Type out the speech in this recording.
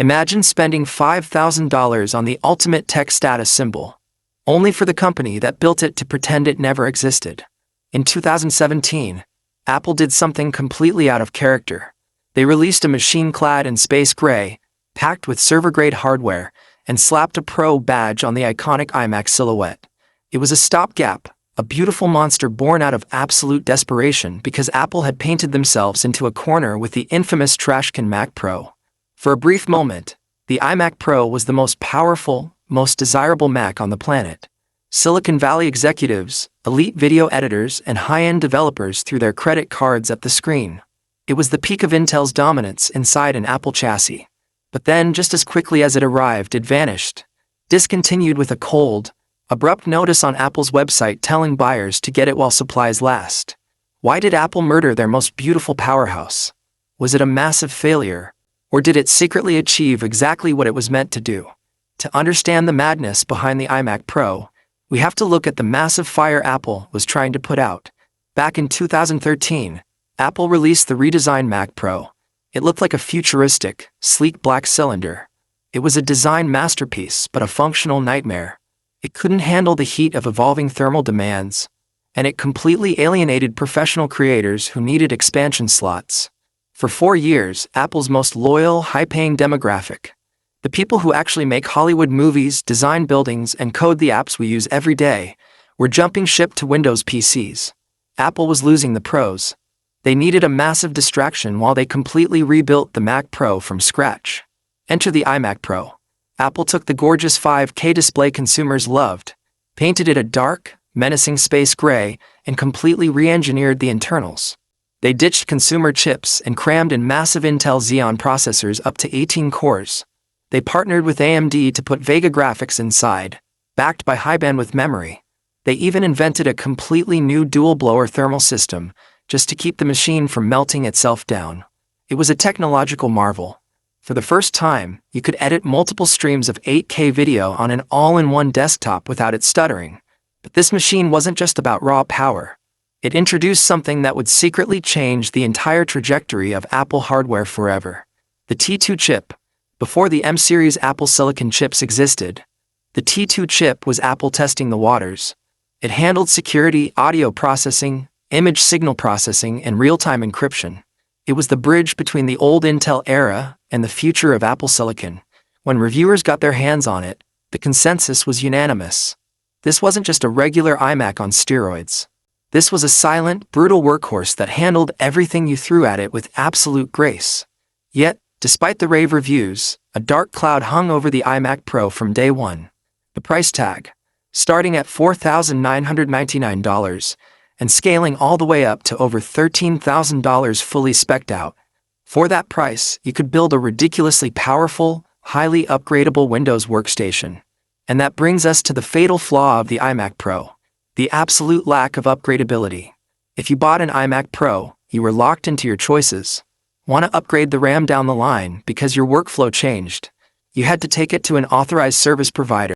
Imagine spending $5,000 on the ultimate tech status symbol, only for the company that built it to pretend it never existed. In 2017, Apple did something completely out of character. They released a machine clad in space gray, packed with server-grade hardware, and slapped a Pro badge on the iconic iMac silhouette. It was a stopgap, a beautiful monster born out of absolute desperation because Apple had painted themselves into a corner with the infamous trashcan Mac Pro. For a brief moment, the iMac Pro was the most powerful, most desirable Mac on the planet. Silicon Valley executives, elite video editors, and high-end developers threw their credit cards at the screen. It was the peak of Intel's dominance inside an Apple chassis. But then, just as quickly as it arrived, it vanished, discontinued with a cold, abrupt notice on Apple's website telling buyers to get it while supplies last. Why did Apple murder their most beautiful powerhouse? Was it a massive failure, or did it secretly achieve exactly what it was meant to do? To understand the madness behind the iMac Pro, we have to look at the massive fire Apple was trying to put out. Back in 2013, Apple released the redesigned Mac Pro. It looked like a futuristic, sleek black cylinder. It was a design masterpiece but a functional nightmare. It couldn't handle the heat of evolving thermal demands, and it completely alienated professional creators who needed expansion slots. For 4 years, Apple's most loyal, high-paying demographic, the people who actually make Hollywood movies, design buildings, and code the apps we use every day, were jumping ship to Windows PCs. Apple was losing the pros. They needed a massive distraction while they completely rebuilt the Mac Pro from scratch. Enter the iMac Pro. Apple took the gorgeous 5K display consumers loved, painted it a dark, menacing space gray, and completely re-engineered the internals. They ditched consumer chips and crammed in massive Intel Xeon processors up to 18 cores. They partnered with AMD to put Vega graphics inside, backed by high-bandwidth memory. They even invented a completely new dual-blower thermal system, just to keep the machine from melting itself down. It was a technological marvel. For the first time, you could edit multiple streams of 8K video on an all-in-one desktop without it stuttering. But this machine wasn't just about raw power. It introduced something that would secretly change the entire trajectory of Apple hardware forever. The T2 chip. Before the M-series Apple Silicon chips existed, the T2 chip was Apple testing the waters. It handled security, audio processing, image signal processing, and real-time encryption. It was the bridge between the old Intel era and the future of Apple Silicon. When reviewers got their hands on it, the consensus was unanimous. This wasn't just a regular iMac on steroids. This was a silent, brutal workhorse that handled everything you threw at it with absolute grace. Yet, despite the rave reviews, a dark cloud hung over the iMac Pro from day one. The price tag, starting at $4,999, and scaling all the way up to over $13,000 fully spec'd out. For that price, you could build a ridiculously powerful, highly upgradable Windows workstation. And that brings us to the fatal flaw of the iMac Pro, the absolute lack of upgradability. If you bought an iMac Pro, you were locked into your choices. Want to upgrade the RAM down the line because your workflow changed? You had to take it to an authorized service provider.